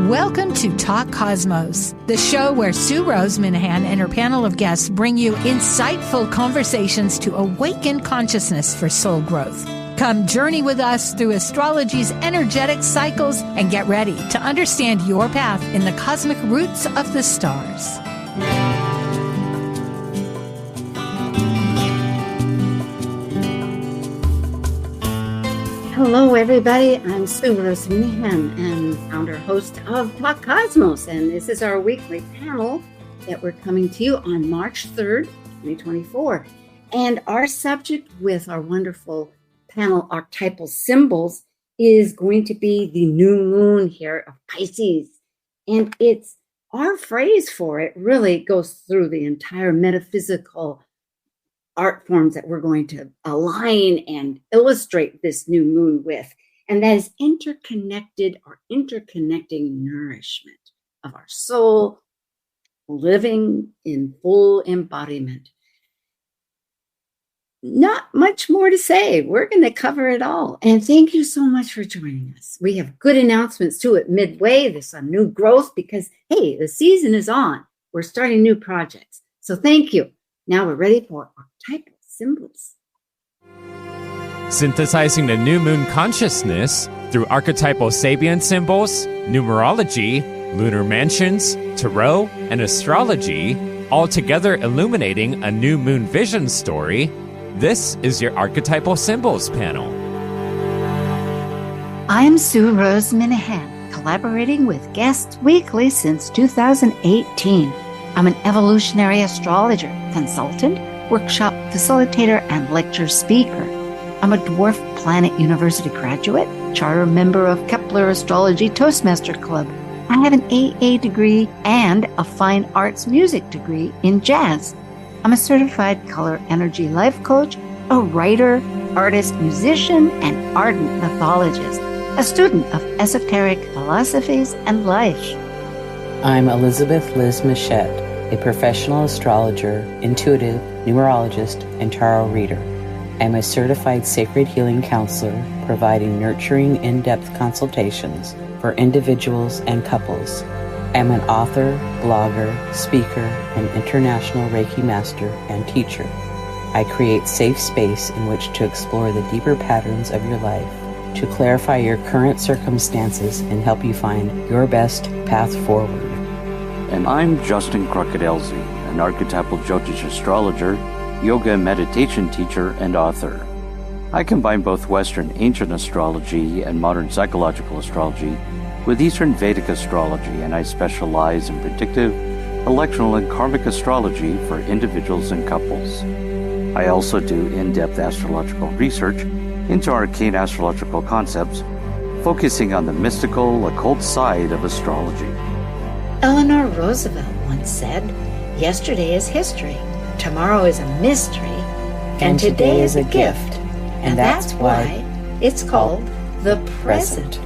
Welcome to Talk Cosmos, the show where Sue Minahan and her panel of guests bring you insightful conversations to awaken consciousness for soul growth. Come journey with us through astrology's energetic cycles and get ready to understand your path in the cosmic roots of the stars. Hello, everybody. I'm Sue Minahan and founder host of Talk Cosmos, and this is our weekly panel that we're coming to you on March 3rd, 2024. And our subject with our wonderful panel, Archetypal Symbols, is going to be the new moon here of Pisces. And it's our phrase for it really goes through the entire metaphysical art forms that we're going to align and illustrate this new moon with. And that is interconnected or interconnecting nourishment of our soul, living in full embodiment. Not much more to say. We're going to cover it all. And thank you so much for joining us. We have good announcements too at midway. There's some new growth because, hey, the season is on. We're starting new projects. So thank you. Now we're ready for archetypal symbols. Synthesizing the new moon consciousness through archetypal Sabian symbols, numerology, lunar mansions, tarot, and astrology, all together illuminating a new moon vision story. This is your Archetypal Symbols panel. I'm Sue Minahan, collaborating with guests weekly since 2018. I'm an evolutionary astrologer, consultant, workshop facilitator, and lecture speaker. I'm a Dwarf Planet University graduate, charter member of Kepler Astrology Toastmaster Club. I have an AA degree and a fine arts music degree in jazz. I'm a certified color energy life coach, a writer, artist, musician, and ardent mythologist, a student of esoteric philosophies and life. I'm Elizabeth Liz Machette, a professional astrologer, intuitive, numerologist, and tarot reader. I'm a certified sacred healing counselor, providing nurturing, in-depth consultations for individuals and couples. I'm an author, blogger, speaker, and international Reiki master and teacher. I create safe space in which to explore the deeper patterns of your life, to clarify your current circumstances and help you find your best path forward. And I'm Justin Crocodelsy, an archetypal Jyotish astrologer, yoga and meditation teacher, and author. I combine both Western ancient astrology and modern psychological astrology with Eastern Vedic astrology, and I specialize in predictive, electional, and karmic astrology for individuals and couples. I also do in-depth astrological research into arcane astrological concepts, focusing on the mystical, occult side of astrology. Eleanor Roosevelt once said, "Yesterday is history, tomorrow is a mystery, and today is a gift." And that's why it's called the present.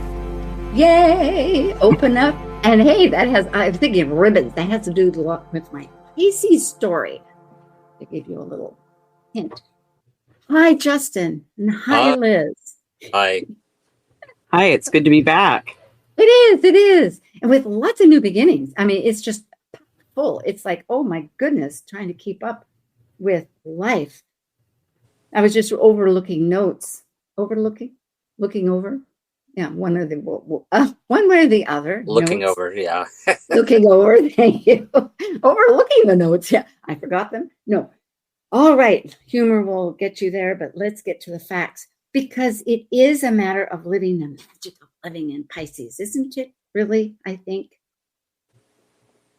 Yay! Open up. And hey, I'm thinking of ribbons. That has to do a lot with my Pisces story. To give you a little hint. Hi, Justin. And hi, Liz. Hi. Hi, it's good to be back. It is. And with lots of new beginnings. I mean, it's just full. It's like, oh my goodness, trying to keep up with life. I was just overlooking notes. Looking over. Yeah, one way or the other. Looking notes. over, yeah. Looking over, thank you. Overlooking the notes, yeah. I forgot them. No. All right, humor will get you there, but let's get to the facts. Because it is a matter of living the magic of living in Pisces, isn't it? Really, I think.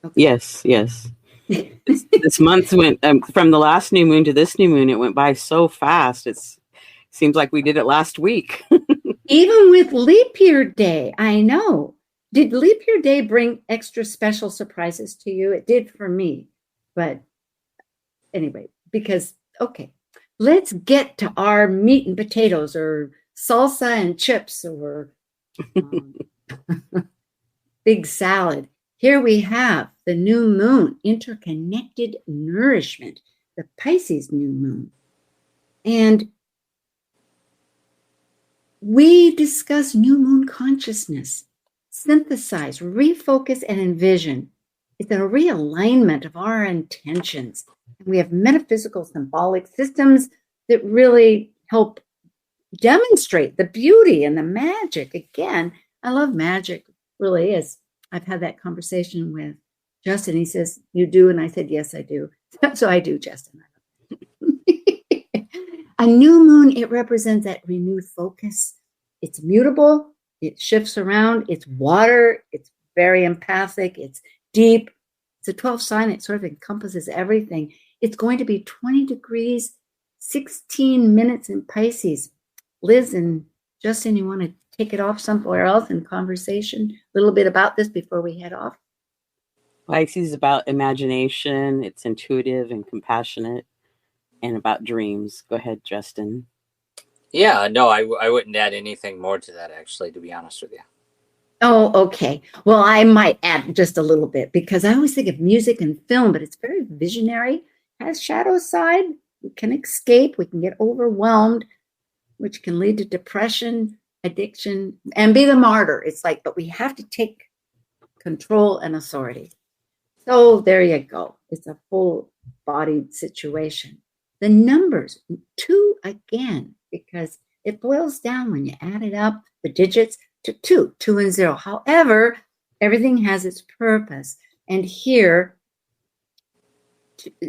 Okay. Yes. This month went from the last new moon to this new moon. It went by so fast. It seems like we did it last week. Even with leap year day, I know. Did leap year day bring extra special surprises to you? It did for me. But anyway, because, okay, let's get to our meat and potatoes or salsa and chips or big salad. Here we have the new moon, interconnected nourishment, the Pisces new moon. And we discuss new moon consciousness, synthesize, refocus, and envision. It's a realignment of our intentions. We have metaphysical symbolic systems that really help demonstrate the beauty and the magic. Again, I love magic, really, as I've had that conversation with Justin. He says, "You do?" And I said, "Yes, I do." So I do, Justin. A new moon, it represents that renewed focus. It's mutable. It shifts around. It's water. It's very empathic. It's deep. It's a 12 sign. It sort of encompasses everything. It's going to be 20 degrees, 16 minutes in Pisces. Liz and Justin, you want to take it off somewhere else in conversation? A little bit about this before we head off. Pisces is about imagination. It's intuitive and compassionate, and about dreams. Go ahead, Justin. Yeah, no, I wouldn't add anything more to that, actually, to be honest with you. Oh, okay. Well, I might add just a little bit, because I always think of music and film, but it's very visionary, has shadow side. We can escape, we can get overwhelmed, which can lead to depression, addiction, and be the martyr. It's like, but we have to take control and authority. So there you go. It's a full-bodied situation. The numbers, 2 again, because it boils down when you add it up, the digits, to 2 and 0. However, everything has its purpose. And here,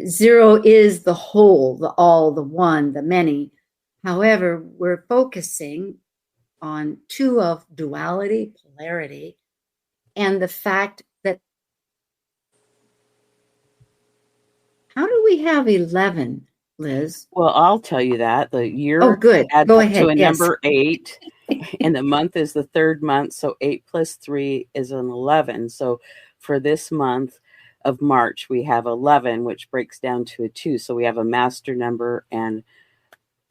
0 is the whole, the all, the one, the many. However, we're focusing on 2 of duality, polarity, and the fact that, how do we have 11, Liz? Well, I'll tell you that. The year good. adds Go up ahead. to a Yes. number 8, and the month is the 3rd month, so 8 plus 3 is an 11. So for this month of March, we have 11, which breaks down to a 2. So we have a master number and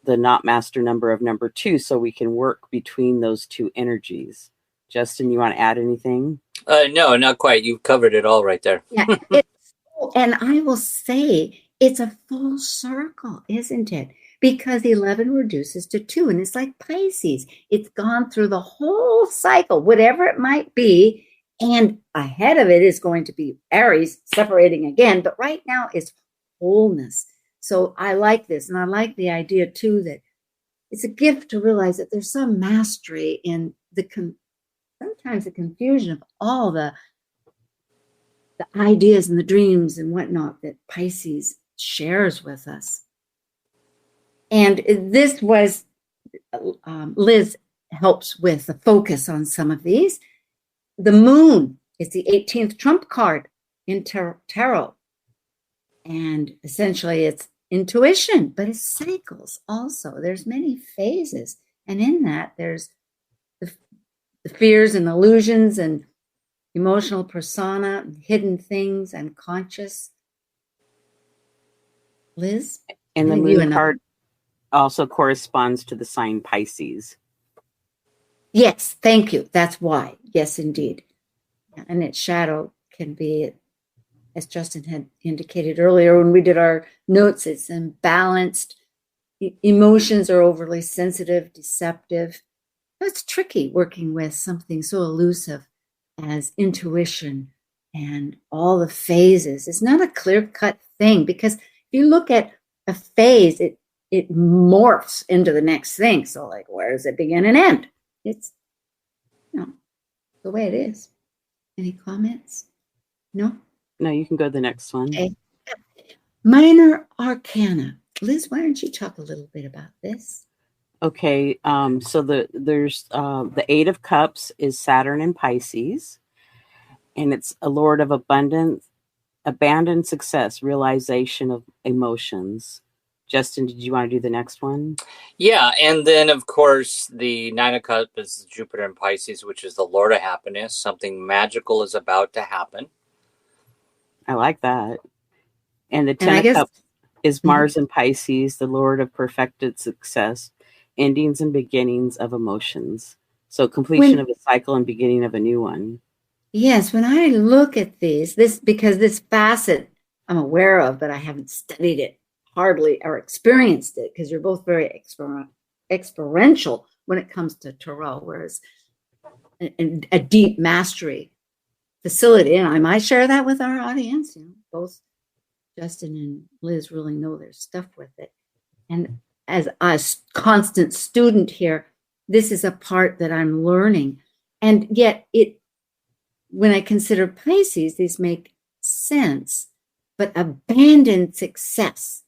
the not master number of number 2, so we can work between those 2 energies. Justin, you want to add anything? No, not quite. You've covered it all right there. Yeah, and I will say it's a full circle, isn't it? Because 11 reduces to 2, and it's like Pisces. It's gone through the whole cycle, whatever it might be, and ahead of it is going to be Aries separating again, but right now it's wholeness. So I like this, and I like the idea too that it's a gift to realize that there's some mastery in sometimes the confusion of all the ideas and the dreams and whatnot that Pisces shares with us. And this was, Liz helps with the focus on some of these. The moon is the 18th trump card in tarot. And essentially it's intuition, but it's cycles also. There's many phases. And in that, there's the fears and illusions and emotional persona, hidden things, and conscious. Liz? And the moon card also corresponds to the sign Pisces. Yes, thank you. That's why. Yes, indeed. And its shadow can be, as Justin had indicated earlier when we did our notes, it's imbalanced. Emotions are overly sensitive, deceptive. It's tricky working with something so elusive as intuition and all the phases. It's not a clear-cut thing, because if you look at a phase, it morphs into the next thing. So like, where does it begin and end? It's, the way it is. Any comments? No? No, you can go to the next one. Okay. Minor arcana. Liz, why don't you talk a little bit about this? Okay, so there's the 8 of Cups is Saturn in Pisces, and it's a Lord of abundance, abandoned success, realization of emotions. Justin, did you want to do the next one? Yeah, and then, of course, the 9 of Cups is Jupiter in Pisces, which is the Lord of happiness. Something magical is about to happen. I like that. And the 10 of Cups is Mars in Pisces, the Lord of perfected success, endings and beginnings of emotions. So completion of a cycle and beginning of a new one. Yes, when I look at because this facet I'm aware of, but I haven't studied it hardly or experienced it, because you're both very experiential when it comes to tarot, whereas a deep mastery facility. And I might share that with our audience. Both Justin and Liz really know their stuff with it. And as a constant student here, this is a part that I'm learning. And yet when I consider Pisces, these make sense, but abandoned success,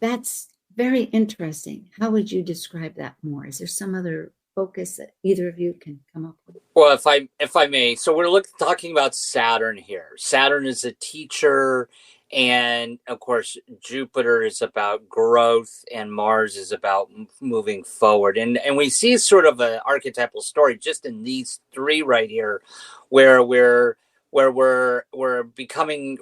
that's very interesting. How would you describe that more? Is there some other focus that either of you can come up with? Well, if I may, so we're talking about Saturn here. Saturn is a teacher, and of course, Jupiter is about growth, and Mars is about moving forward. And we see sort of an archetypal story just in these three right here, where we're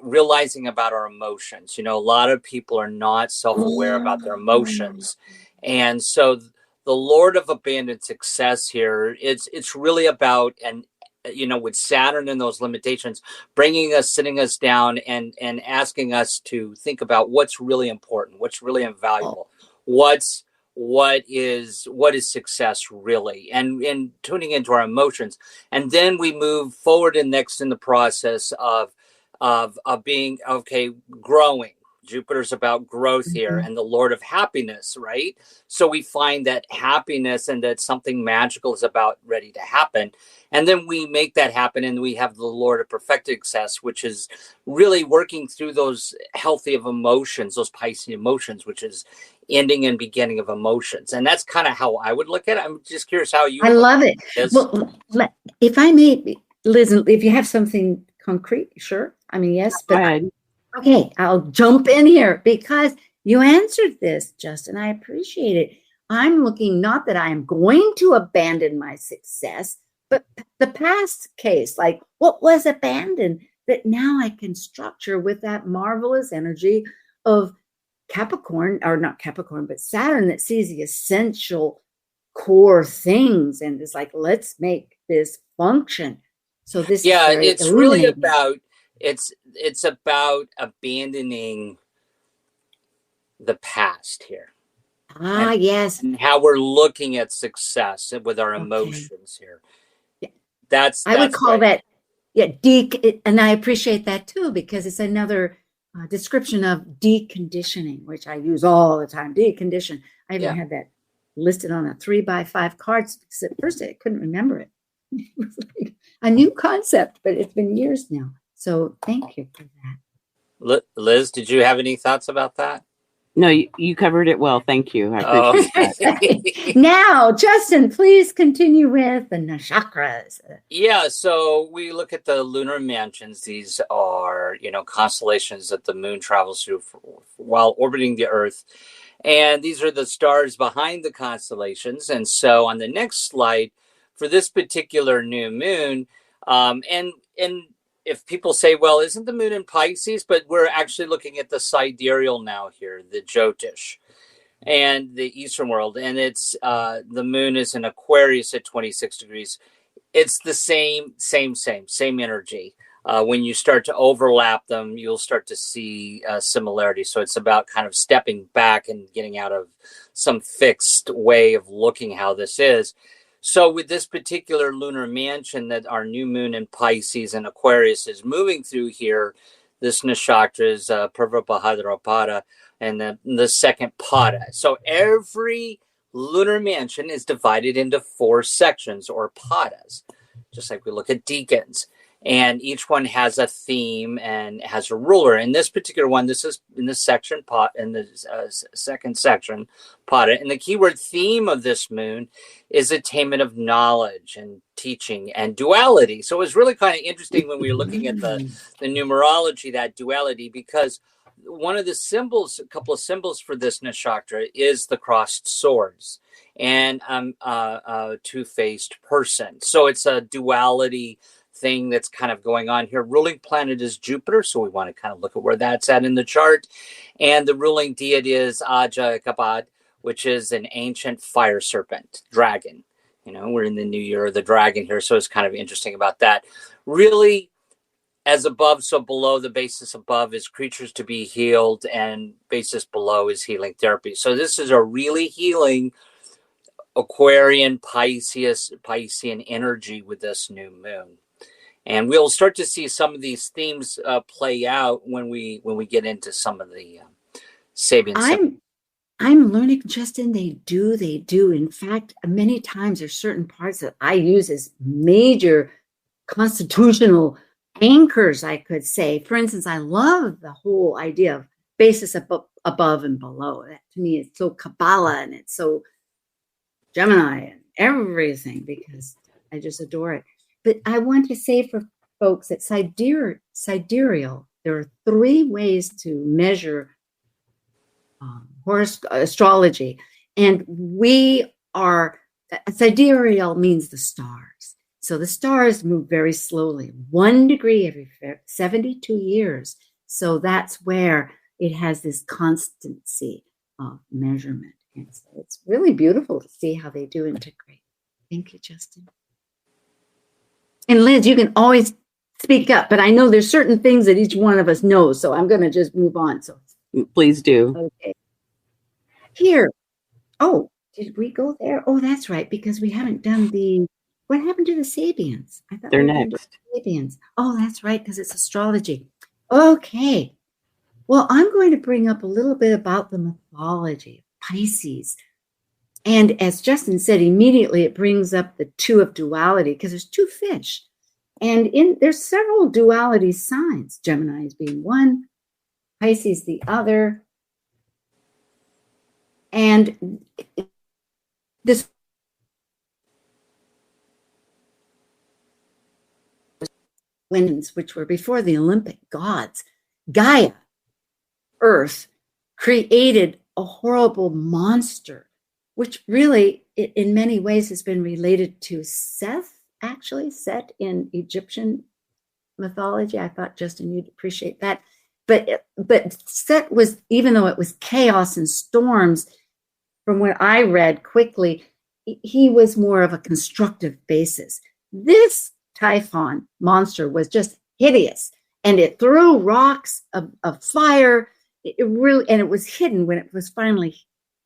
realizing about our emotions. A lot of people are not self-aware about their emotions, and so the Lord of Abandoned Success here, it's really about, and with Saturn and those limitations, sitting us down and asking us to think about what's really important, what's really invaluable, what is success really, and tuning into our emotions. And then we move forward and next in the process of being, growing. Jupiter's about growth here, and the Lord of Happiness, right? So we find that happiness and that something magical is about ready to happen. And then we make that happen, and we have the Lord of Perfected Success, which is really working through those healthy of emotions, those Piscean emotions, which is ending and beginning of emotions. And that's kind of how I would look at it. I'm just curious how you. I love it. Well, if I may, Liz, if you have something concrete, sure. I mean, yes, but okay, I'll jump in here because you answered this, Justin. I appreciate it. I'm looking not that I am going to abandon my success, but the past case, like what was abandoned that now I can structure with that marvelous energy of Capricorn, or not Capricorn, but Saturn, that sees the essential core things and is like, let's make this function. So this it's really about it's about abandoning the past here. Yes. And how we're looking at success with our emotions here. Yeah. I would call that, and I appreciate that too, because it's another description of deconditioning, which I use all the time. Decondition. I even had that listed on a 3x5 card because at first I couldn't remember it. It was like a new concept, but it's been years now. So thank you for that. Liz, did you have any thoughts about that? No, you covered it well. Thank you. I appreciate that. Now, Justin, please continue with the chakras. Yeah, so we look at the lunar mansions. These are, constellations that the moon travels through while orbiting the Earth. And these are the stars behind the constellations. And so on the next slide, for this particular new moon, and if people say, well, isn't the moon in Pisces? But we're actually looking at the sidereal now here, the Jyotish, and the Eastern world. And it's the moon is in Aquarius at 26 degrees. It's the same energy. When you start to overlap them, you'll start to see similarity. So it's about kind of stepping back and getting out of some fixed way of looking how this is. So with this particular lunar mansion that our new moon in Pisces and Aquarius is moving through here, this nakshatra is Purva Bhadrapada and the second Pada. So every lunar mansion is divided into 4 sections or padas, just like we look at deacons. And each one has a theme and has a ruler. In this particular one, this is in the section pot, in the second section pada. And the keyword theme of this moon is attainment of knowledge and teaching and duality. So it was really kind of interesting when we were looking at the numerology, that duality, because one of the symbols, a couple of symbols for this nakshatra is the crossed swords and a two-faced person. So it's a duality thing that's kind of going on here. Ruling planet is Jupiter, so we want to kind of look at where that's at in the chart. And the ruling deity is Aja Kabad, which is an ancient fire serpent, dragon. We're in the new year of the dragon here, so it's kind of interesting about that. Really, as above, so below. The basis above is creatures to be healed, and basis below is healing therapy. So this is a really healing Aquarian, Piscean energy with this new moon. And we'll start to see some of these themes play out when we get into some of the Sabian. I'm learning, Justin, they do. In fact, many times there's certain parts that I use as major constitutional anchors, I could say. For instance, I love the whole idea of basis above and below. That to me is so Kabbalah and it's so Gemini and everything, because I just adore it. But I want to say for folks that sidereal, there are 3 ways to measure astrology. And sidereal means the stars. So the stars move very slowly, 1 degree every 72 years. So that's where it has this constancy of measurement. And so it's really beautiful to see how they do integrate. Thank you, Justin. And Liz, you can always speak up, but I know there's certain things that each one of us knows. So I'm going to just move on. So please do. Okay. Here. Oh, did we go there? Oh, that's right, because we haven't done what happened to the Sabians? I thought they're next. Sabians. Oh, that's right, because it's astrology. Okay. Well, I'm going to bring up a little bit about the mythology of Pisces. And as Justin said, immediately it brings up the 2 of duality, because there's 2 fish. And there's several duality signs, Gemini is being one, Pisces the other. And this winds, which were before the Olympic gods, Gaia, Earth, created a horrible monster, which really, in many ways, has been related to Seth, actually, Set in Egyptian mythology. I thought, Justin, you'd appreciate that. But Set was, even though it was chaos and storms, from what I read quickly, he was more of a constructive basis. This Typhon monster was just hideous, and it threw rocks of fire. And it was hidden when it was finally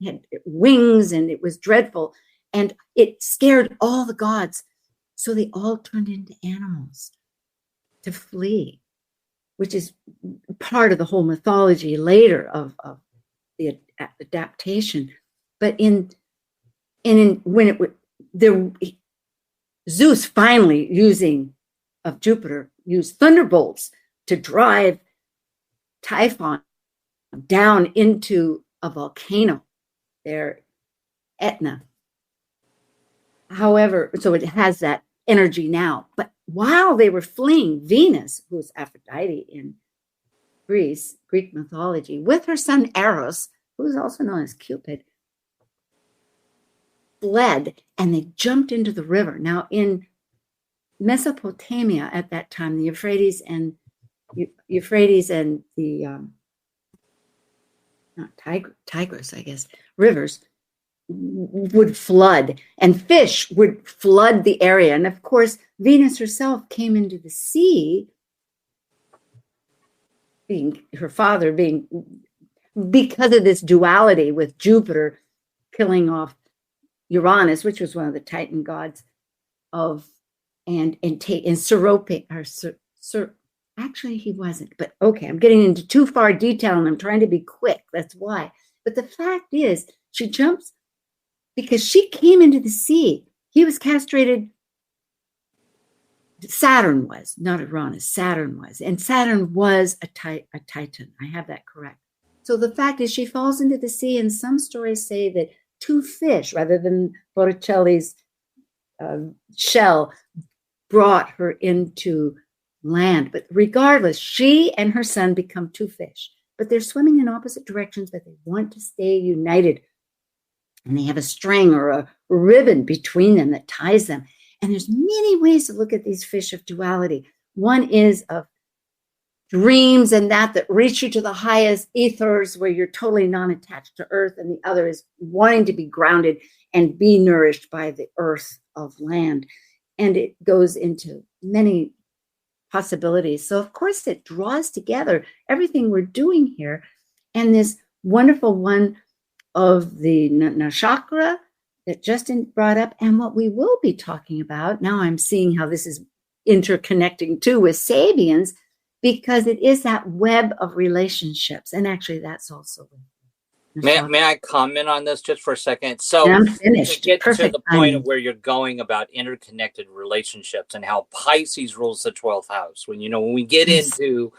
had wings, and it was dreadful, and it scared all the gods. So they all turned into animals to flee, which is part of the whole mythology later of the adaptation. But Zeus finally of Jupiter used thunderbolts to drive Typhon down into a volcano there, Etna. However, so it has that energy now. But while they were fleeing, Venus, who's Aphrodite in Greek mythology, with her son Eros, who's also known as Cupid, fled, and they jumped into the river. Now, in Mesopotamia at that time, the Euphrates and the not Tigris, I guess, rivers would flood, and fish would flood the area. And of course, Venus herself came into the sea, because of this duality with Jupiter killing off Uranus, which was one of the Titan gods and Serope, actually he wasn't, but okay, I'm getting into too far detail and I'm trying to be quick. That's why. But the fact is, she jumps because she came into the sea. He was castrated. Saturn was, not Uranus, Saturn was. And Saturn was a Titan. I have that correct. So the fact is, she falls into the sea, and some stories say that 2 fish, rather than Botticelli's shell, brought her into land. But regardless, she and her son become 2 fish. But they're swimming in opposite directions, but they want to stay united. And they have a string or a ribbon between them that ties them. And there's many ways to look at these fish of duality. One is of dreams and that reach you to the highest ethers where you're totally non-attached to earth. And the other is wanting to be grounded and be nourished by the earth of land. And it goes into many possibilities. So of course it draws together everything we're doing here. And this wonderful one of the nakshatra, that Justin brought up and what we will be talking about. Now I'm seeing how this is interconnecting too with Sabians, because it is that web of relationships. And actually that's also May I comment on this just for a second? So I'm finished. To get Perfect to the point of where you're going about interconnected relationships and how Pisces rules the 12th house. When we get into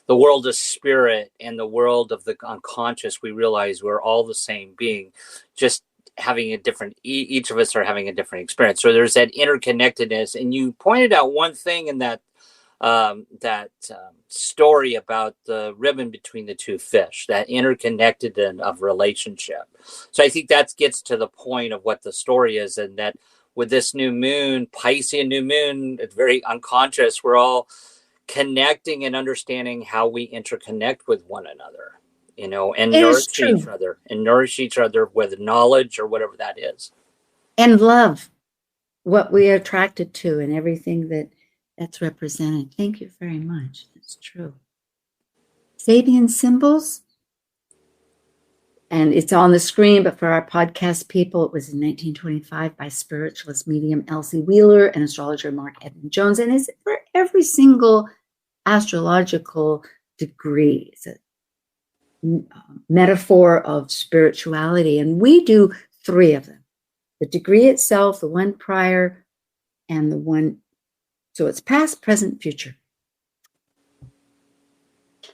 the world of spirit and the world of the unconscious, we realize we're all the same being, just having a different, each of us are having a different experience. So there's that interconnectedness. And you pointed out one thing in that story about the ribbon between the two fish, that interconnected of relationship. So I think that gets to the point of what the story is, and that with this new moon, Piscean new moon, it's very unconscious. We're all connecting and understanding how we interconnect with one another, and nourish each other with knowledge or whatever that is. And love what we are attracted to and everything that's represented. Thank you very much. That's true. Sabian symbols, and it's on the screen, but for our podcast people, it was in 1925 by spiritualist medium Elsie Wheeler and astrologer Mark Edmund Jones, and it's for every single astrological degree. It's a metaphor of spirituality, and we do 3 of them. The degree itself, the one prior, and the one. So it's past, present, future.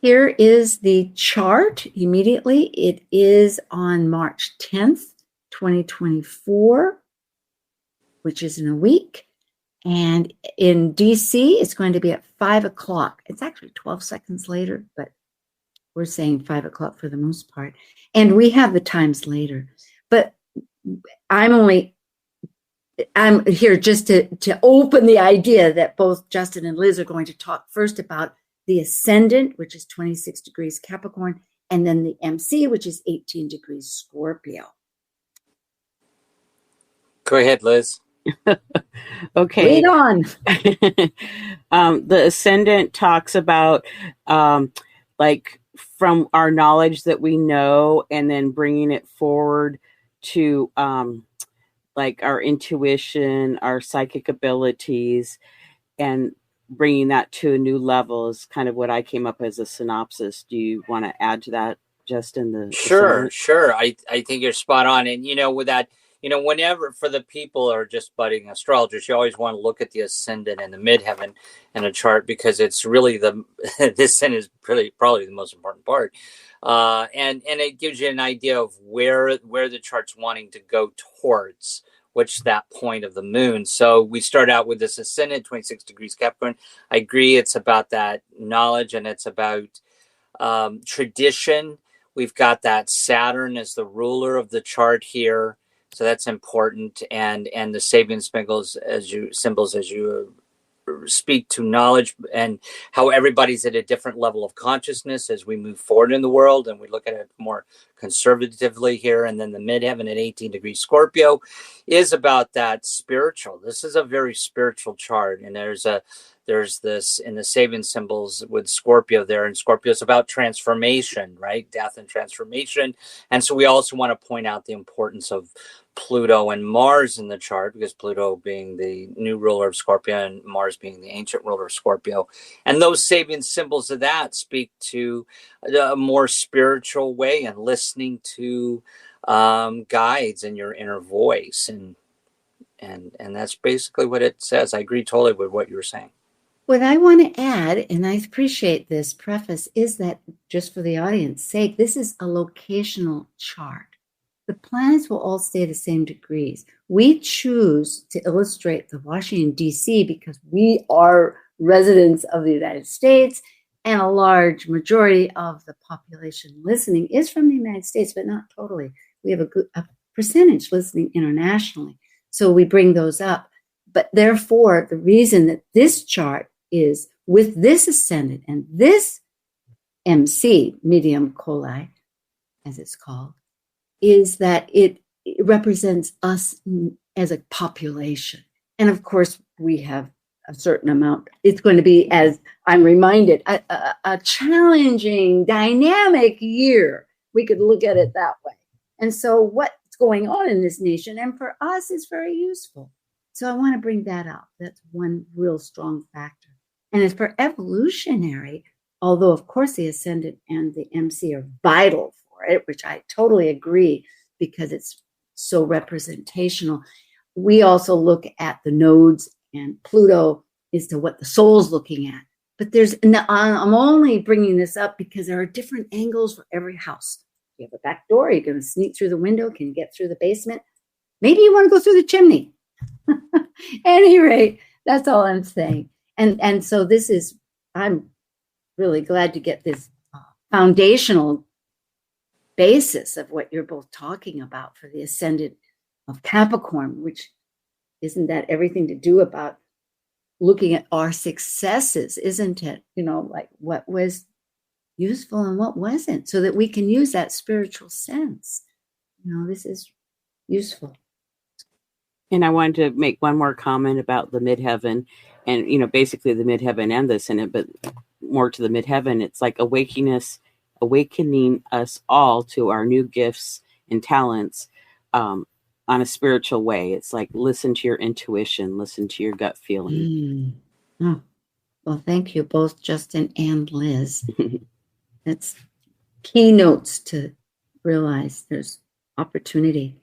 Here is the chart immediately. It is on March 10th, 2024, which is in a week. And in DC, it's going to be at 5 o'clock. It's actually 12 seconds later, but we're saying 5 o'clock for the most part. And we have the times later. But I'm here just to open the idea that both Justin and Liz are going to talk first about the ascendant, which is 26 degrees Capricorn, and then the MC, which is 18 degrees Scorpio. Go ahead, Liz. Okay. Read on. The ascendant talks about like from our knowledge that we know, and then bringing it forward to like our intuition, our psychic abilities, and bringing that to a new level is kind of what I came up as a synopsis. Do you want to add to that, Justin? Sure. I think you're spot on. And, with that, whenever for the people who are just budding astrologers, you always want to look at the ascendant and the midheaven in a chart, because it's really this ascendant is probably the most important part. And it gives you an idea of where the chart's wanting to go towards, which that point of the moon. So we start out with this ascendant, 26 degrees Capricorn. I agree, it's about that knowledge, and it's about tradition. We've got that Saturn as the ruler of the chart here, so that's important. And the Sabian symbols as you speak to knowledge and how everybody's at a different level of consciousness as we move forward in the world, and we look at it more conservatively here. And then the midheaven at 18 degrees Scorpio is about that spiritual. This is a very spiritual chart, and there's this in the Sabian symbols with Scorpio there, and Scorpio is about transformation, right? Death and transformation. And so we also want to point out the importance of Pluto and Mars in the chart, because Pluto being the new ruler of Scorpio and Mars being the ancient ruler of Scorpio. And those Sabian symbols of that speak to a more spiritual way and listening to guides in your inner voice. And that's basically what it says. I agree totally with what you were saying. What I want to add, and I appreciate this preface, is that just for the audience's sake, this is a locational chart. The planets will all stay the same degrees. We choose to illustrate the Washington, D.C. because we are residents of the United States, and a large majority of the population listening is from the United States, but not totally. We have a percentage listening internationally, so we bring those up. But therefore, the reason that this chart is with this ascendant and this MC, medium coli, as it's called, is that it represents us as a population. And of course, we have a certain amount. It's going to be, as I'm reminded, a challenging, dynamic year. We could look at it that way. And so what going on in this nation. And for us, it's very useful. So I want to bring that up. That's one real strong factor. And as for evolutionary, although of course the ascendant and the MC are vital for it, which I totally agree because it's so representational, we also look at the nodes and Pluto as to what the soul's looking at. But I'm only bringing this up because there are different angles for every house. You have a back door, you're going to sneak through the window, can you get through the basement? Maybe you want to go through the chimney. At any rate, that's all I'm saying. And so I'm really glad to get this foundational basis of what you're both talking about for the ascendant of Capricorn, which isn't that everything to do about looking at our successes, isn't it? Like what was useful and what wasn't, so that we can use that spiritual sense. This is useful. And I wanted to make one more comment about the midheaven and, basically the midheaven and the ascendant, but more to the midheaven. It's like awakening us all to our new gifts and talents on a spiritual way. It's like, listen to your intuition, listen to your gut feeling. Oh, well, thank you both, Justin and Liz. That's keynotes to realize there's opportunity.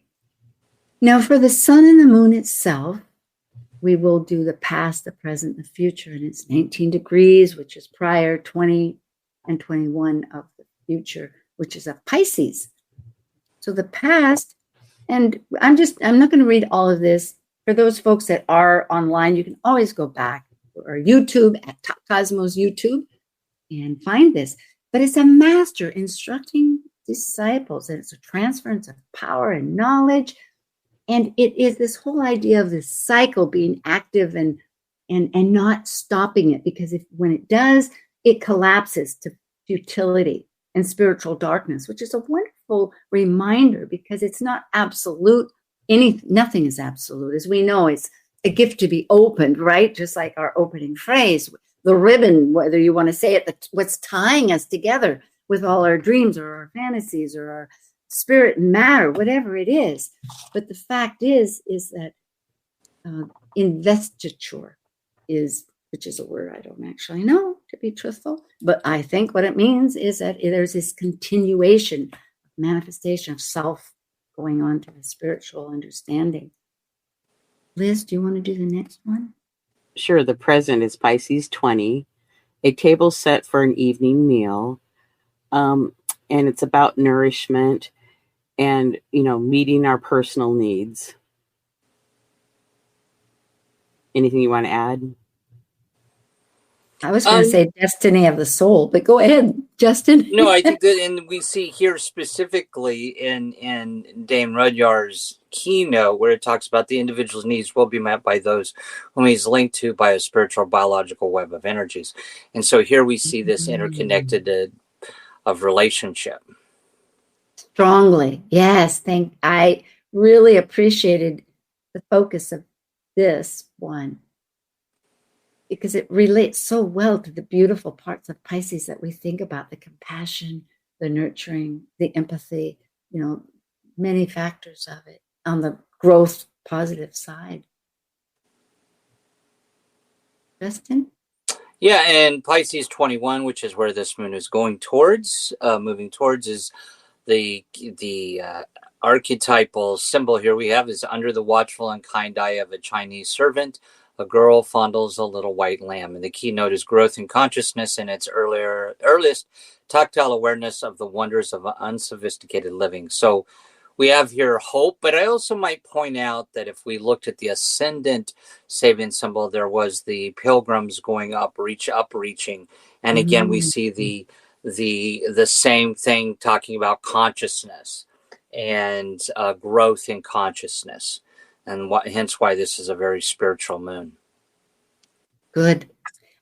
Now, for the sun and the moon itself, we will do the past, the present, the future, and it's 19 degrees, which is prior, 20 and 21 of the future, which is of Pisces. So the past, and I'm not going to read all of this. For those folks that are online, you can always go back or YouTube at Top Cosmos YouTube and find this. But it's a master instructing disciples, and it's a transference of power and knowledge. And it is this whole idea of this cycle being active and not stopping it, because when it does, it collapses to futility and spiritual darkness, which is a wonderful reminder because it's not absolute. Nothing is absolute. As we know, it's a gift to be opened, right? Just like our opening phrase, the ribbon, whether you want to say it, what's tying us together with all our dreams or our fantasies or our spirit and matter, whatever it is. But the fact is that investiture which is a word I don't actually know, to be truthful, but I think what it means is that there's this continuation, manifestation of self going on to the spiritual understanding. Liz, do you want to do the next one? Sure. The present is Pisces 20, a table set for an evening meal. And it's about nourishment and, meeting our personal needs. Anything you want to add? I was going to say destiny of the soul, but go ahead, Justin. No, I think that, and we see here specifically in Dame Rudyard's keynote where it talks about the individual's needs will be met by those whom he's linked to by a spiritual biological web of energies. And so here we see this interconnected of relationship. Strongly. Yes. I really appreciated the focus of this one, because it relates so well to the beautiful parts of Pisces that we think about, the compassion, the nurturing, the empathy, many factors of it on the growth positive side. Justin? Yeah, and Pisces 21, which is where this moon is moving towards, is the archetypal symbol here we have is under the watchful and kind eye of a Chinese servant. A girl fondles a little white lamb, and the keynote is growth in consciousness in its earliest tactile awareness of the wonders of unsophisticated living. So we have here hope, but I also might point out that if we looked at the ascendant Sabian symbol, there was the pilgrims going up, reaching, and again we see the same thing talking about consciousness and growth in consciousness. And hence why this is a very spiritual moon. Good.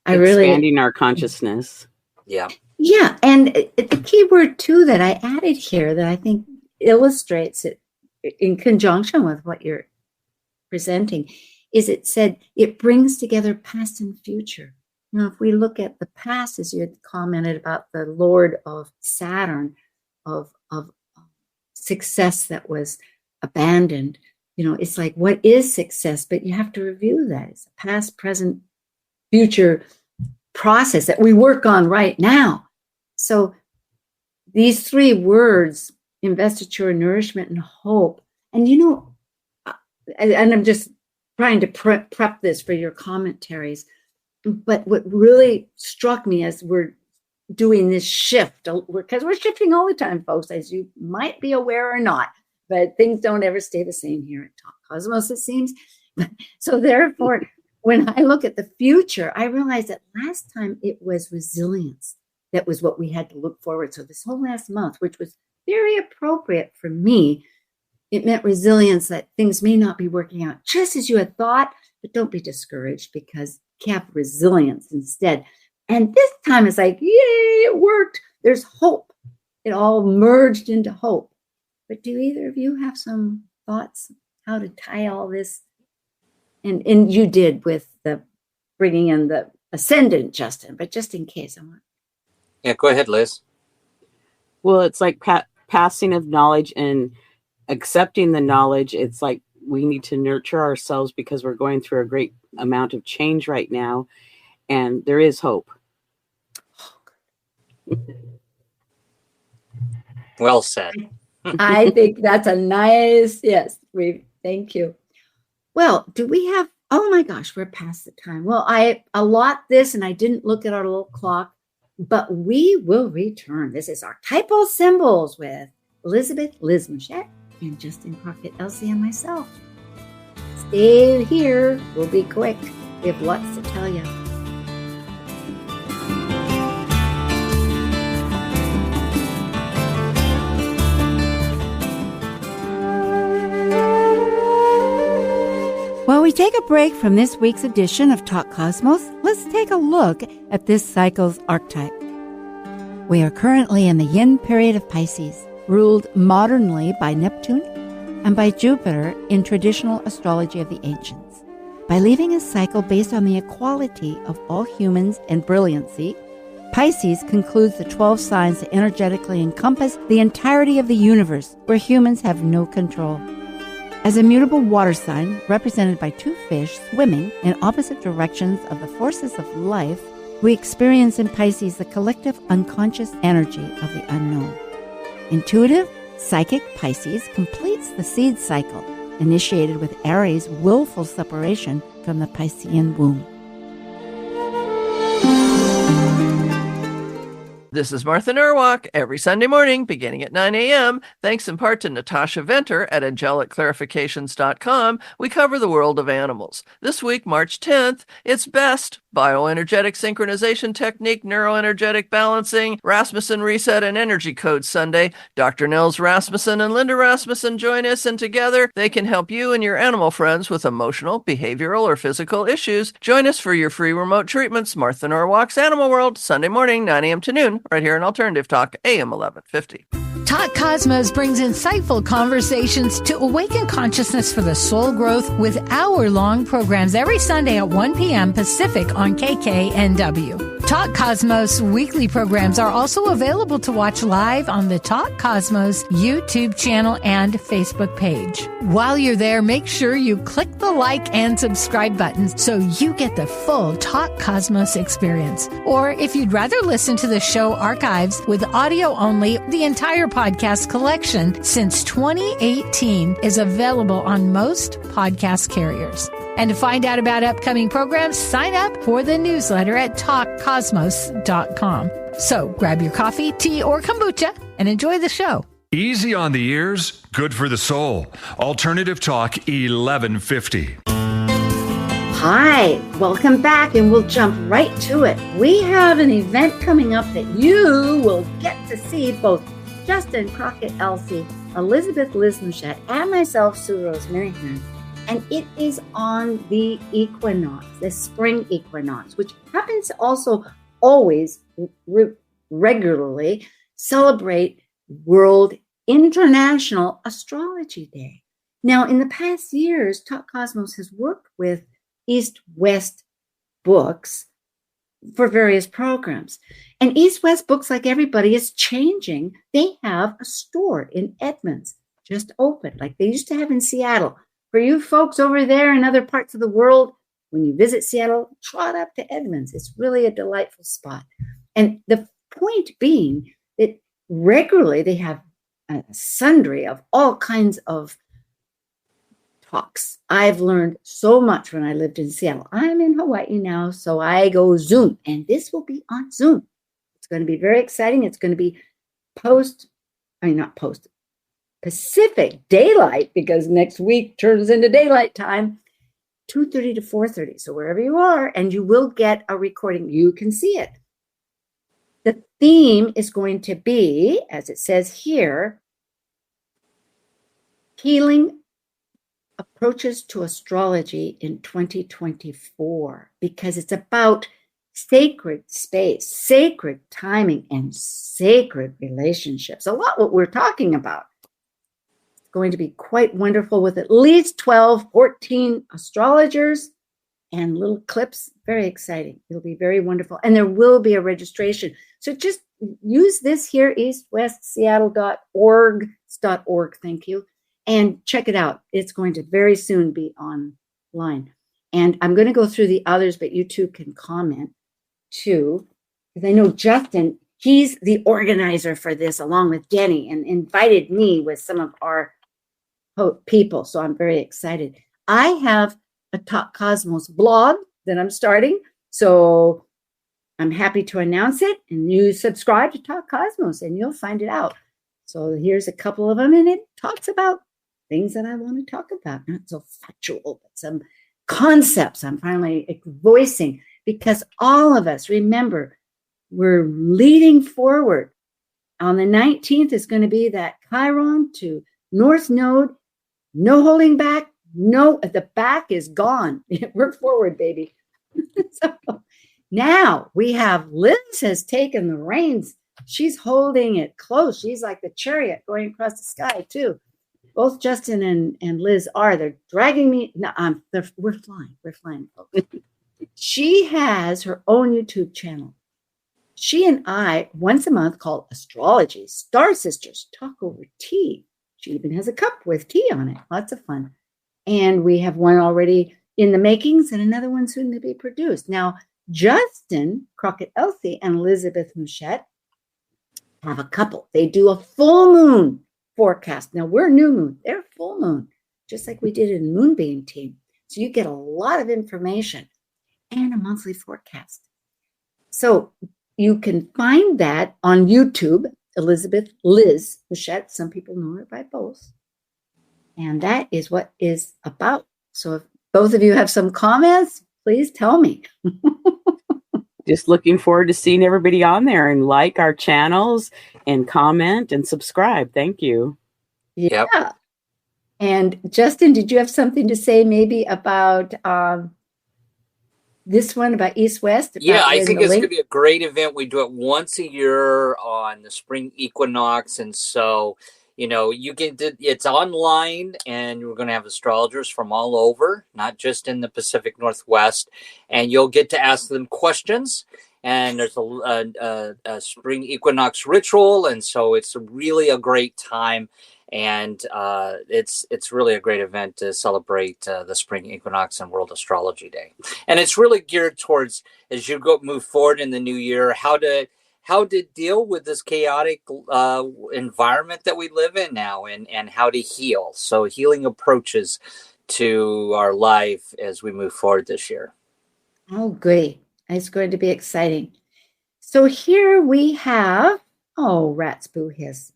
Expanding our consciousness. Yeah. Yeah. And the key word too that I added here that I think illustrates it in conjunction with what you're presenting is it said it brings together past and future. If we look at the past, as you had commented about the Lord of Saturn, of success that was abandoned. It's like, what is success? But you have to review that. It's a past, present, future process that we work on right now. So these three words, investiture, nourishment, and hope. And and I'm just trying to prep this for your commentaries. But what really struck me as we're doing this shift, because we're shifting all the time, folks, as you might be aware or not, but things don't ever stay the same here at Talk Cosmos, it seems. So therefore, when I look at the future, I realized that last time it was resilience. That was what we had to look forward to. So this whole last month, which was very appropriate for me, it meant resilience, that things may not be working out just as you had thought, but don't be discouraged, because you have resilience instead. And this time it's like, yay, it worked. There's hope. It all merged into hope. But do either of you have some thoughts how to tie all this? And you did with the bringing in the ascendant, Justin, but just in case I want. Yeah, go ahead, Liz. Well, it's like passing of knowledge and accepting the knowledge. It's like we need to nurture ourselves because we're going through a great amount of change right now, and there is hope. Well said. I think that's a nice, yes, thank you. Well, do we have, oh my gosh, we're past the time. Well, I allot this and I didn't look at our little clock, but we will return. This is Archetypal Symbols with Elizabeth Liz Machette and Justin Crockett, Elsie, and myself. Stay here. We'll be quick. We have lots to tell you. While we take a break from this week's edition of Talk Cosmos, let's take a look at this cycle's archetype. We are currently in the yin period of Pisces, ruled modernly by Neptune and by Jupiter in traditional astrology of the ancients. By leaving a cycle based on the equality of all humans and brilliancy, Pisces concludes the 12 signs that energetically encompass the entirety of the universe, where humans have no control. As a mutable water sign represented by two fish swimming in opposite directions of the forces of life, we experience in Pisces the collective unconscious energy of the unknown. Intuitive, psychic Pisces completes the seed cycle, initiated with Aries' willful separation from the Piscean womb. This is Martha Norwalk. Every Sunday morning, beginning at 9 a.m., thanks in part to Natasha Venter at angelicclarifications.com, we cover the world of animals. This week, March 10th, it's BEST, Bioenergetic Synchronization Technique, Neuroenergetic Balancing, Rasmussen Reset, and Energy Code Sunday. Dr. Nels Rasmussen and Linda Rasmussen join us, and together they can help you and your animal friends with emotional, behavioral, or physical issues. Join us for your free remote treatments. Martha Norwalk's Animal World, Sunday morning, 9 a.m. to noon, right here on Alternative Talk, AM 1150. Talk Cosmos brings insightful conversations to awaken consciousness for the soul growth with hour-long programs every Sunday at 1 p.m. Pacific on KKNW. Talk Cosmos weekly programs are also available to watch live on the Talk Cosmos YouTube channel and Facebook page. While you're there, make sure you click the like and subscribe buttons so you get the full Talk Cosmos experience. Or if you'd rather listen to the show archives with audio only, the entire podcast collection since 2018 is available on most podcast carriers. And to find out about upcoming programs, sign up for the newsletter at talkcosmos.com. So grab your coffee, tea, or kombucha and enjoy the show. Easy on the ears, good for the soul. Alternative Talk 1150. Hi, welcome back, and we'll jump right to it. We have an event coming up that you will get to see both Justin Crockett, Elsie, Elizabeth Liz Machette, and myself, Sue Minahan. And it is on the equinox, the spring equinox, which happens to also always regularly celebrate World International Astrology Day. Now, in the past years, Talk Cosmos has worked with East-West Books for various programs. And East-West Books, like everybody, is changing. They have a store in Edmonds. just opened, like they used to have in Seattle. For you folks over there in other parts of the world, when you visit Seattle, trot up to Edmonds. It's really a delightful spot. And the point being that regularly they have a sundry of all kinds of talks. I've learned so much when I lived in Seattle. I'm in Hawaii now, so I go Zoom, and this will be on Zoom. It's going to be very exciting. It's going to be Pacific daylight, because next week turns into daylight time, 2:30 to 4:30. So wherever you are, and you will get a recording, you can see it. The theme is going to be, as it says here, healing approaches to astrology in 2024, because it's about sacred space, sacred timing, and sacred relationships. A lot what we're talking about. It's going to be quite wonderful with at least 12, 14 astrologers and little clips. Very exciting. It'll be very wonderful. And there will be a registration. So just use this here, eastwestseattle.org. Thank you. And check it out. It's going to very soon be online. And I'm going to go through the others, but you too can comment too. Because I know Justin, he's the organizer for this along with Denny, and invited me with some of our people. So I'm very excited. I have a Talk Cosmos blog that I'm starting. So I'm happy to announce it. And you subscribe to Talk Cosmos and you'll find it out. So here's a couple of them, and it talks about things that I want to talk about. Not so factual, but some concepts I'm finally voicing, because all of us, remember, we're leading forward. On the 19th is going to be that Chiron to North Node. No holding back. No, the back is gone. We're forward, baby. So now we have Liz has taken the reins. She's holding it close. She's like the chariot going across the sky too. Both Justin and Liz are. They're dragging me. No, we're flying. We're flying. She has her own YouTube channel. She and I, once a month, called Astrology Star Sisters, talk over tea. She even has a cup with tea on it. Lots of fun. And we have one already in the makings and another one soon to be produced. Now, Justin Crockett-Elsie and Elizabeth Mouchette have a couple. They do a full moon forecast. Now, we're new moon. They're full moon, just like we did in Moonbeam Team. So you get a lot of information and a monthly forecast. So you can find that on YouTube, Liz Mouchette. Some people know her by both. And that is what is about. So if both of you have some comments, please tell me. Just looking forward to seeing everybody on there, and like our channels and comment and subscribe. Thank you. Yeah. Yep. And Justin, did you have something to say maybe about this one, about East-West? Yeah, I think it's going to be a great event. We do it once a year on the spring equinox. And so, you it's online, and we're going to have astrologers from all over, not just in the Pacific Northwest. And you'll get to ask them questions. And there's a spring equinox ritual. And so it's really a great time. And it's really a great event to celebrate the spring equinox and World Astrology Day. And it's really geared towards, as you move forward in the new year, how to deal with this chaotic environment that we live in now, and how to heal. So healing approaches to our life as we move forward this year. Oh, goody. It's going to be exciting. So here we have, rats boo hiss.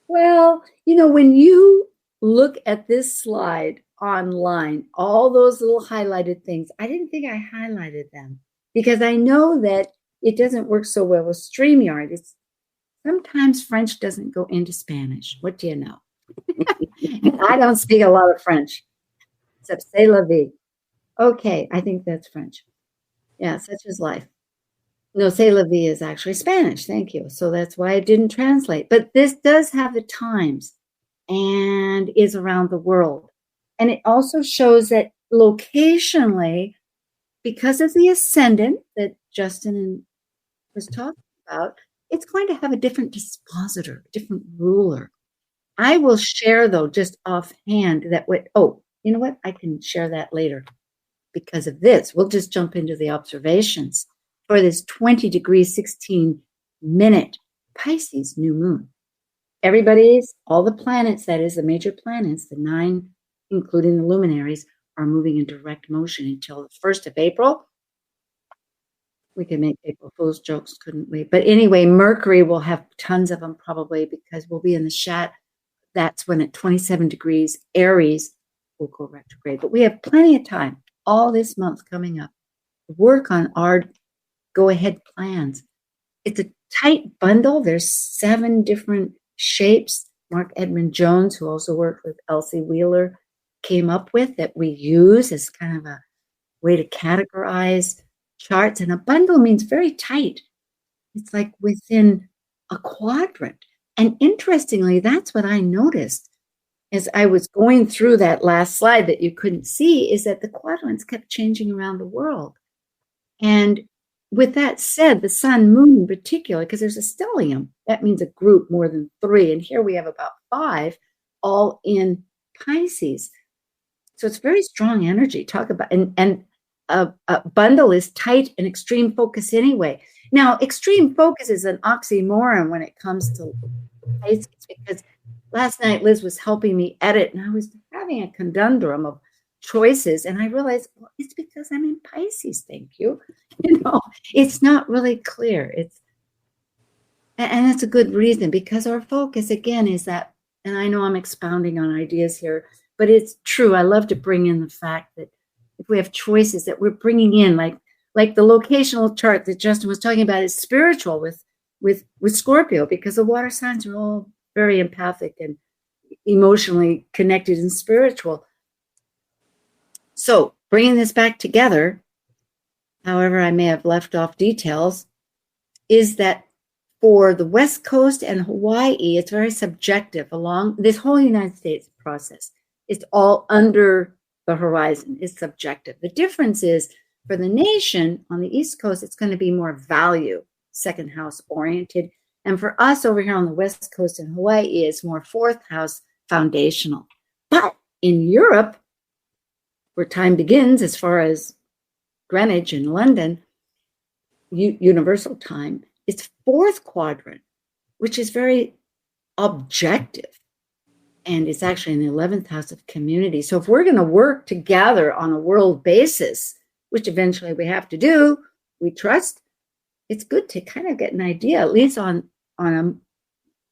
Well, when you look at this slide online, all those little highlighted things, I didn't think I highlighted them because I know that it doesn't work so well with StreamYard. Sometimes French doesn't go into Spanish. What do you know? I don't speak a lot of French, except c'est la vie. Okay, I think that's French. Yeah, such is life. No, c'est la vie is actually Spanish. Thank you. So that's why I didn't translate. But this does have the times and is around the world. And it also shows that locationally, because of the ascendant that Justin was talking about, it's going to have a different dispositor, a different ruler. I will share, though, just offhand that you know what? I can share that later because of this. We'll just jump into the observations for this 20 degrees, 16-minute Pisces new moon. All the planets, that is the major planets, the 9, including the luminaries, are moving in direct motion until the 1st of April. We could make April Fool's jokes, couldn't we? But anyway, Mercury will have tons of them probably because we'll be in the Chat. That's when at 27 degrees, Aries will go retrograde. But we have plenty of time all this month coming up to work on our go-ahead plans. It's a tight bundle. There's 7 different shapes. Mark Edmund Jones, who also worked with Elsie Wheeler, came up with that we use as kind of a way to categorize charts. And a bundle means very tight. It's like within a quadrant. And interestingly, that's what I noticed as I was going through that last slide that you couldn't see, is that the quadrants kept changing around the world. And with that said, the sun, moon in particular, because there's a stellium, that means a group more than 3. And here we have about 5, all in Pisces. So it's very strong energy. Talk about, and a bundle is tight and extreme focus anyway. Now, extreme focus is an oxymoron when it comes to Pisces, because last night Liz was helping me edit and I was having a conundrum of choices. And I realized, well, it's because I'm in Pisces. Thank you. It's not really clear. And that's a good reason, because our focus again is that, and I know I'm expounding on ideas here, but it's true. I love to bring in the fact that if we have choices that we're bringing in, like the locational chart that Justin was talking about is spiritual with Scorpio, because the water signs are all very empathic and emotionally connected and spiritual. So bringing this back together, however I may have left off details, is that for the West Coast and Hawaii, it's very subjective along this whole United States process. It's all under the horizon. It's subjective. The difference is for the nation on the East Coast, it's going to be more value, second house oriented. And for us over here on the West Coast in Hawaii, it's more fourth house foundational. But in Europe, where time begins as far as Greenwich and London, universal time, it's fourth quadrant, which is very objective. And it's actually in the 11th house of community. So if we're going to work together on a world basis, which eventually we have to do, we trust, it's good to kind of get an idea, at least on a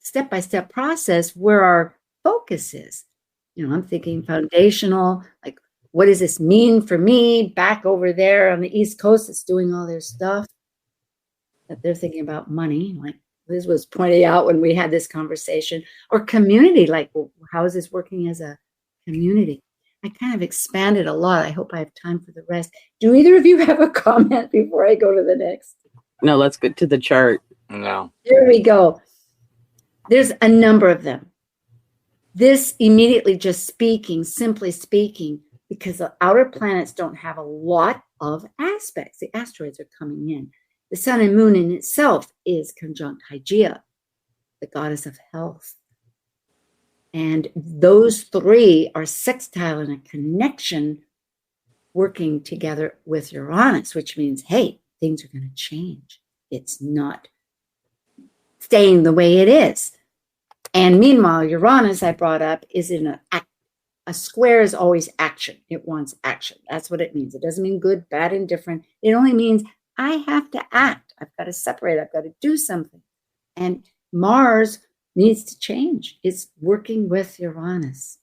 step-by-step process where our focus is. I'm thinking foundational, like, what does this mean for me back over there on the East Coast that's doing all their stuff? That they're thinking about money, like Liz was pointing out when we had this conversation, or community, like, well, how is this working as a community? I kind of expanded a lot. I hope I have time for the rest. Do either of you have a comment before I go to the next? No, let's get to the chart. No. Here we go. There's a number of them. This immediately just simply speaking, because the outer planets don't have a lot of aspects. The asteroids are coming in. The sun and moon in itself is conjunct Hygeia, the goddess of health. And those 3 are sextile in a connection working together with Uranus, which means, hey, things are going to change. It's not staying the way it is. And meanwhile, Uranus, I brought up, is in a square is always action. It wants action. That's what it means. It doesn't mean good, bad, indifferent. It only means I have to act. I've got to separate. I've got to do something. And Mars needs to change. It's working with Uranus.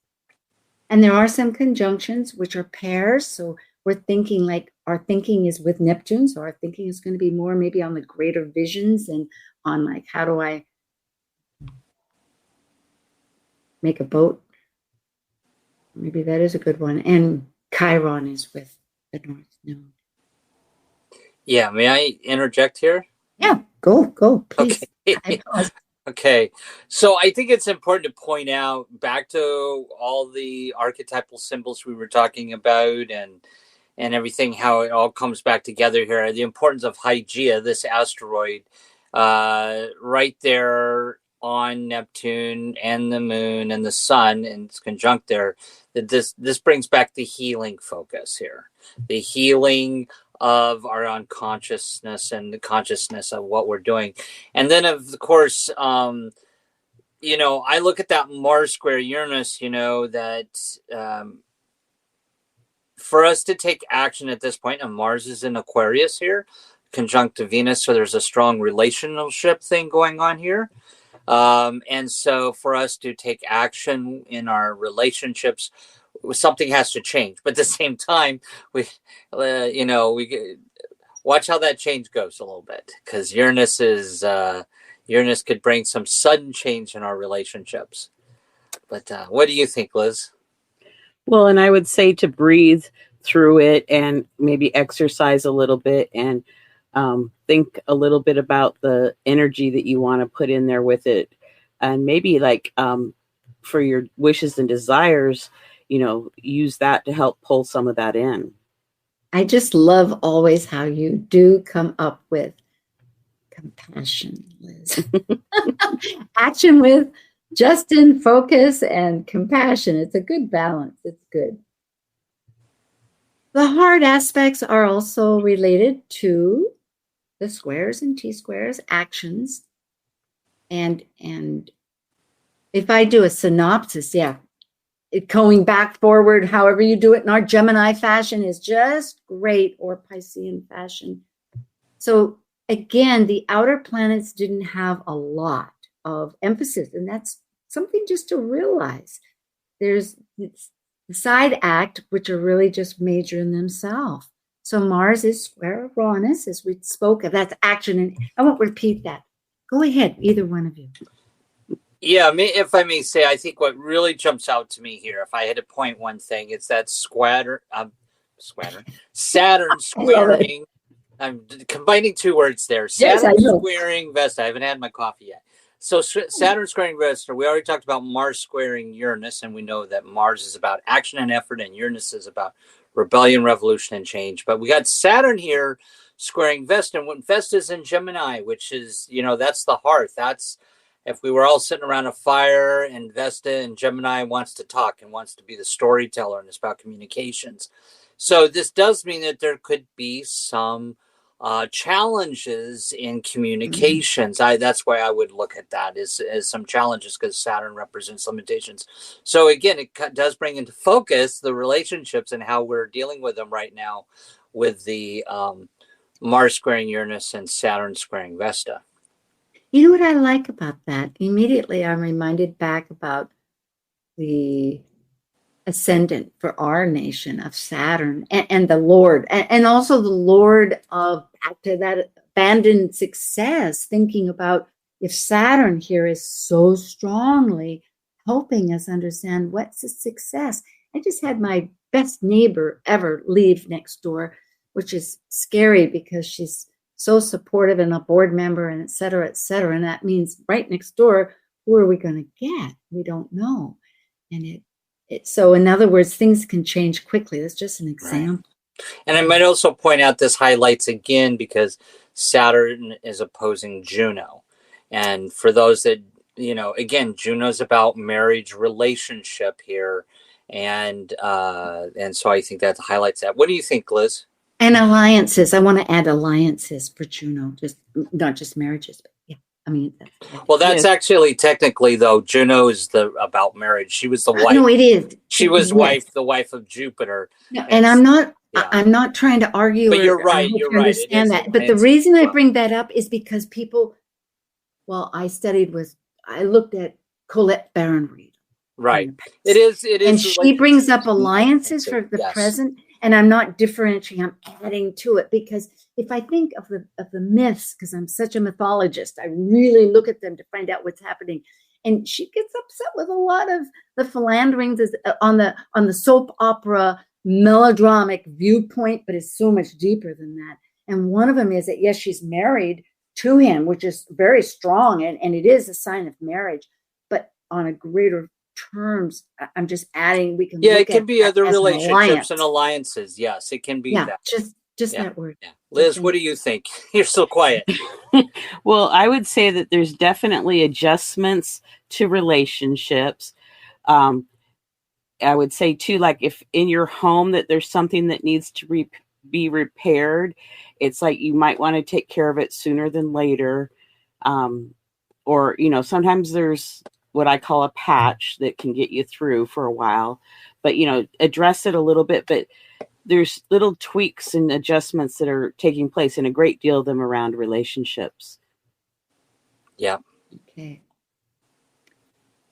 And there are some conjunctions which are pairs. So we're thinking like our thinking is with Neptune. So our thinking is going to be more maybe on the greater visions and on like, how do I make a boat? Maybe that is a good one. And Chiron is with the North Node. Yeah, may I interject here? Yeah, go, please. Okay. Okay, so I think it's important to point out back to all the archetypal symbols we were talking about and everything, how it all comes back together here. The importance of Hygeia, this asteroid, right there on Neptune and the moon and the sun, and it's conjunct there, that this brings back the healing focus here, the healing of our unconsciousness and the consciousness of what we're doing. And then, of course, I look at that Mars square Uranus, that for us to take action at this point, and Mars is in Aquarius here, conjunct to Venus, so there's a strong relationship thing going on here. And so for us to take action in our relationships, something has to change. But at the same time, we watch how that change goes a little bit, because Uranus could bring some sudden change in our relationships. But what do you think, Liz? Well, and I would say to breathe through it and maybe exercise a little bit and think a little bit about the energy that you want to put in there with it. And maybe for your wishes and desires, use that to help pull some of that in. I just love always how you do come up with compassion, Liz. Action with just in focus and compassion. It's a good balance. It's good. The hard aspects are also related to the squares and T-squares, actions. And if I do a synopsis, going back, forward, however you do it in our Gemini fashion is just great, or Piscean fashion. So again, the outer planets didn't have a lot of emphasis, and that's something just to realize. There's the side act, which are really just major in themselves. So Mars is square Uranus, as we spoke of. That's action, and I won't repeat that. Go ahead, either one of you. Yeah, if I may say, I think what really jumps out to me here, if I had to point one thing, it's that Saturn squaring. I'm combining two words there. Saturn squaring Vesta. I haven't had my coffee yet. So Saturn squaring Vesta. We already talked about Mars squaring Uranus, and we know that Mars is about action and effort, and Uranus is about rebellion, revolution, and change. But we got Saturn here squaring Vesta, and when Vesta's in Gemini, which is, that's the hearth. That's if we were all sitting around a fire, and Vesta and Gemini wants to talk and wants to be the storyteller, and it's about communications. So this does mean that there could be some challenges in communications. That's why I would look at that as some challenges, because Saturn represents limitations. So again, it does bring into focus the relationships and how we're dealing with them right now with the Mars squaring Uranus and Saturn squaring Vesta. You know what I like about that? Immediately I'm reminded back about the ascendant for our nation of Saturn and the Lord, and also the Lord of back to that abandoned success, thinking about if Saturn here is so strongly helping us understand what's a success. I just had my best neighbor ever leave next door, which is scary because she's so supportive and a board member and et cetera, et cetera. And that means right next door, who are we going to get? We don't know. And so in other words, things can change quickly. That's just an example. Right. And I might also point out this highlights again because Saturn is opposing Juno. And for those that, again, Juno's about marriage, relationship here. And so I think that highlights that. What do you think, Liz? And alliances. I want to add alliances for Juno, just not just marriages, but yeah. I mean, that's actually technically though. Juno is about marriage. She was the wife. No, it is. She was the wife of Jupiter. No, and I'm not trying to argue. But you're right. You're right. Understand that. But the reason I bring that up is because people. Well, I looked at Colette Baron-Reid. Right. It is. And she brings up alliances for the present. And I'm not differentiating, I'm adding to it, because if I think of the myths, because I'm such a mythologist, I really look at them to find out what's happening. And she gets upset with a lot of the philanderings on the soap opera melodramatic viewpoint, but it's so much deeper than that. And one of them is that, yes, she's married to him, which is very strong, and it is a sign of marriage, but on a greater terms, I'm just adding, we can it can be other relationships and alliances. Yes, it can be that. Just Just that word. Yeah. Liz, what do you think? You're so quiet. Well, I would say that there's definitely adjustments to relationships. I would say too, like if in your home that there's something that needs to be repaired, it's like you might want to take care of it sooner than later. Or, sometimes there's what I call a patch that can get you through for a while, but, address it a little bit. But there's little tweaks and adjustments that are taking place, and a great deal of them around relationships. Yeah. Okay.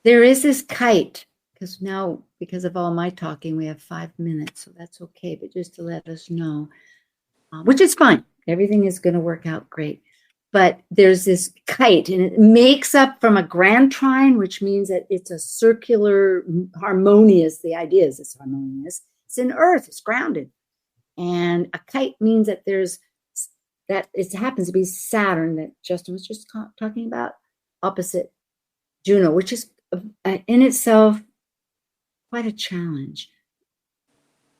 There is this kite, because of all my talking, we have 5 minutes, so that's okay. But just to let us know, which is fine. Everything is going to work out great. But there's this kite, and it makes up from a grand trine, which means that it's a circular, harmonious. The idea is it's harmonious. It's in earth. It's grounded. And a kite means that it happens to be Saturn that Justin was just talking about, opposite Juno, which is in itself quite a challenge,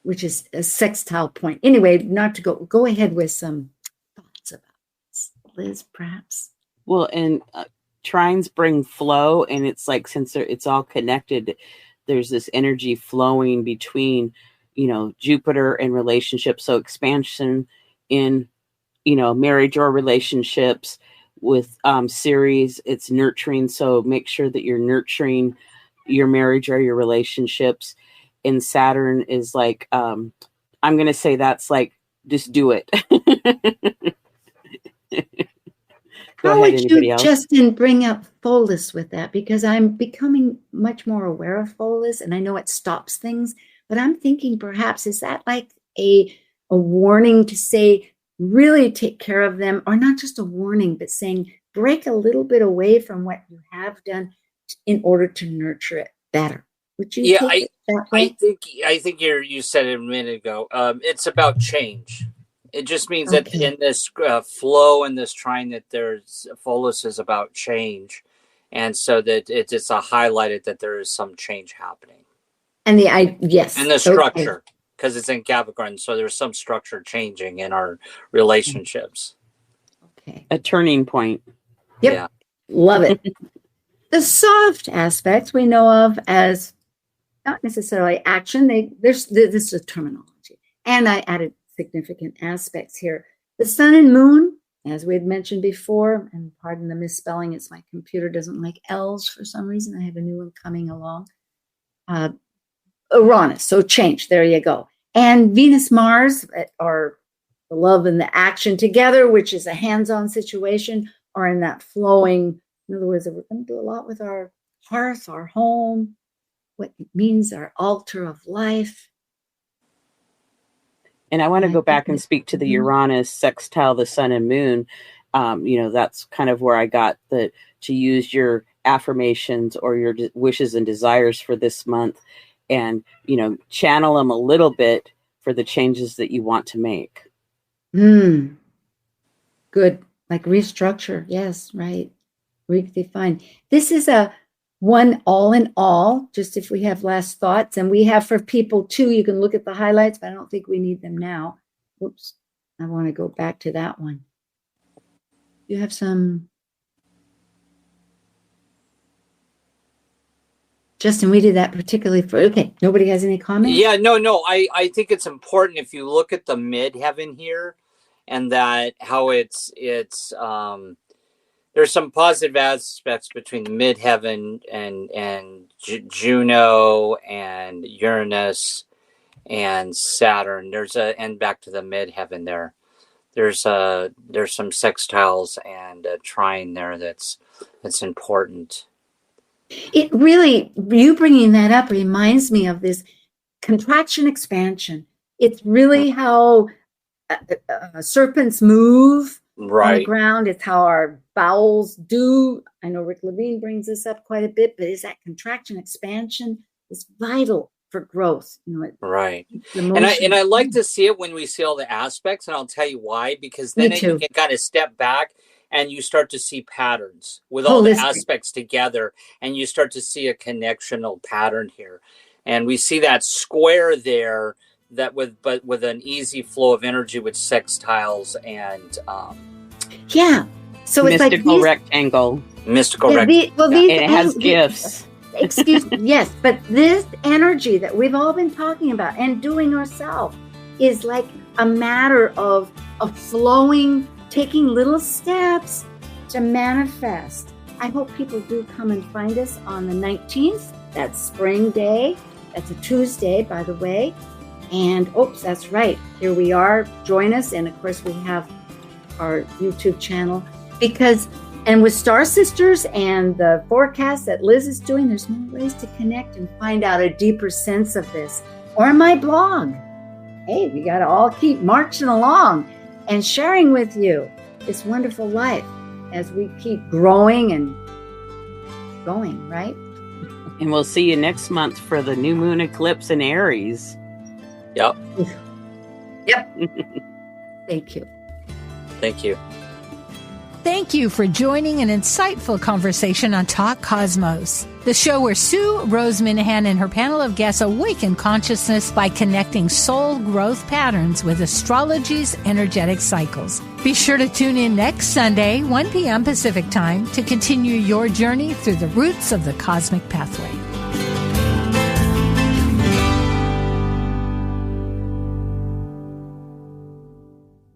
which is a sextile point. Anyway, not to go ahead with some thoughts about this. Liz, perhaps? Well, and trines bring flow, and it's like, since it's all connected, there's this energy flowing between, Jupiter and relationships. So expansion in, marriage or relationships. With Ceres, it's nurturing. So make sure that you're nurturing your marriage or your relationships. And Saturn is like, I'm going to say that's like, just do it. How would you, Justin, bring up Pholus with that? Because I'm becoming much more aware of Pholus, and I know it stops things, but I'm thinking perhaps, is that like a warning to say, really take care of them, or not just a warning, but saying, break a little bit away from what you have done in order to nurture it better? Would you? Yeah, I think you said it a minute ago. It's about change. It just means that in this flow and this trine that there's Pholus is about change, and so that it's a highlighted that there is some change happening. And yes, and the structure, because it's in Capricorn, so there's some structure changing in our relationships. Okay, a turning point. Yep, yeah. Love it. The soft aspects we know of as not necessarily action. This is a terminology, and I added significant aspects here. The sun and moon, as we had mentioned before, and pardon the misspelling, it's my computer doesn't like L's for some reason. I have a new one coming along. Uranus, so change, there you go. And Venus, Mars are the love and the action together, which is a hands-on situation, or in that flowing, in other words, we're going to do a lot with our hearth, our home, what it means, our altar of life. And I want to go back and speak to the Uranus sextile, the sun and moon. That's kind of where I got to use your affirmations or your wishes and desires for this month, and, channel them a little bit for the changes that you want to make. Good. Like restructure. Yes, right. Redefine. This is a one all in all, just if we have last thoughts, and we have for people too, you can look at the highlights, but I don't think we need them now. Whoops. I want to go back to that one. You have some. Justin, we did that particularly for, okay, nobody has any comments? Yeah, no. I think it's important if you look at the midheaven here, and that how it's there's some positive aspects between the midheaven and Juno and Uranus and Saturn. And back to the midheaven there. There's some sextiles and a trine there that's important. It really, you bringing that up reminds me of this contraction expansion. It's really how serpents move on the ground. It's how our bowels do. I know Rick Levine brings this up quite a bit, but is that contraction expansion is vital for growth. Right. And I like to see it when we see all the aspects, and I'll tell you why, because then you can kind of step back and you start to see patterns with all the aspects together, and you start to see a connectional pattern here. And we see that square there but with an easy flow of energy with sextiles and yeah. So it's like mystical rectangle. Mystical yeah, rectangle. these And it has gifts. Excuse me. Yes, but this energy that we've all been talking about and doing ourselves is like a matter of flowing, taking little steps to manifest. I hope people do come and find us on the 19th. That's Spring Day. That's a Tuesday, by the way. And oops, that's right. Here we are. Join us. And of course, we have our YouTube channel and with Star Sisters and the forecast that Liz is doing, there's more ways to connect and find out a deeper sense of this. Or my blog. Hey, we got to all keep marching along and sharing with you this wonderful life as we keep growing and going, right? And we'll see you next month for the new moon eclipse in Aries. Yep. Yep. Thank you. Thank you. Thank you for joining an insightful conversation on Talk Cosmos, the show where Sue Minahan and her panel of guests awaken consciousness by connecting soul growth patterns with astrology's energetic cycles. Be sure to tune in next Sunday, 1 p.m. Pacific Time, to continue your journey through the roots of the cosmic pathway.